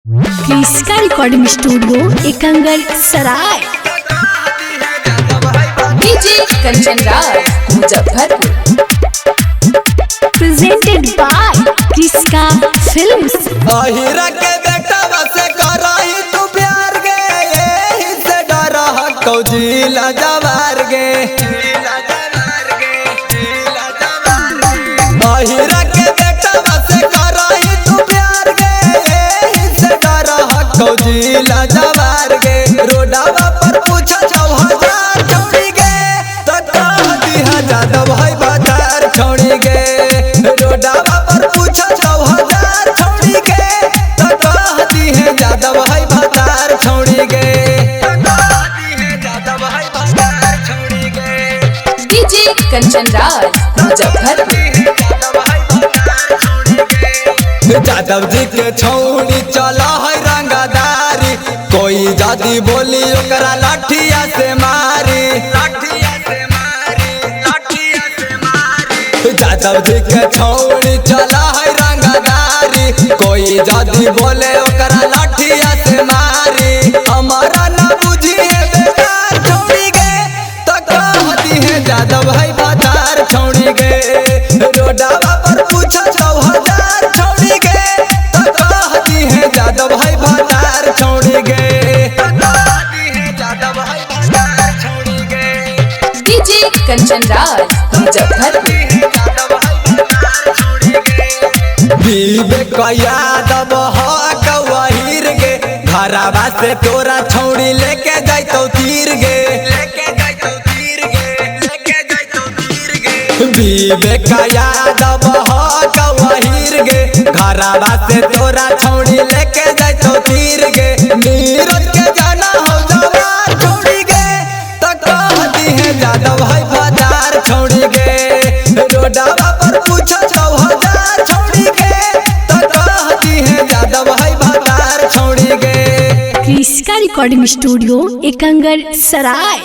किसका recording studio Ekangar Sarai. DJ Kanchan Raj Muzaffarpur. Presented by किसका films. अहिरा के बेटा से करही तू प्यार गे, यही से डरा कौजिला जवार गे। अहिरा के बेटा से करही तू प्यार गे, यही से डरा कौजिला जवार गे। रोडावा पर पूछा 6000 छोड़ी गे, तो कह दिया जादव भाई बाजार छोड़ी गे। रोडावा पर पूछा 6000 छोड़ी गे, तो कह दिए जादव भाई बाजार छोड़ी गे। डीजे कंचन राज मुजफ्फरपुर। जादव जी के छौड़ी चला है रंगदारी, कोई जाति बोली ओकरा लाठिया से मारी। जादव जी के छौड़ी चला है रंगदारी, कोई जाति बोले ओकरा लाठिया से मारी। हमारा ना बुझिए बेकार छोड़ी गे, तो कह दिए जादव भाई बाजार छोड़ी गे। रोडावा पर पूछा 6000 छोड़ी गे, तो कह दिए जादव भाई बाजार छोड़ी गे। डीजे कंचन राज मुजफ्फरपुर। विवेक यादव वहीर गे, घरवा से तोरा छौड़ी लेके जाइतो तीर गे। विवेक यादव वहीर गे, घरवा से तोरा छौड़ी लेके जाइतो तीर गे। नीरज के जाना हो जवार छोड़ी गे, तो कह दिए जादव भाई बाजार छोड़ी गे। रोडावा पर पूछा 6000 छोड़ी गे, तो कह दिए जादव भाई बाजार छोड़ी गे। किसका रिकॉर्डिंग स्टूडियो एकंगर सराय।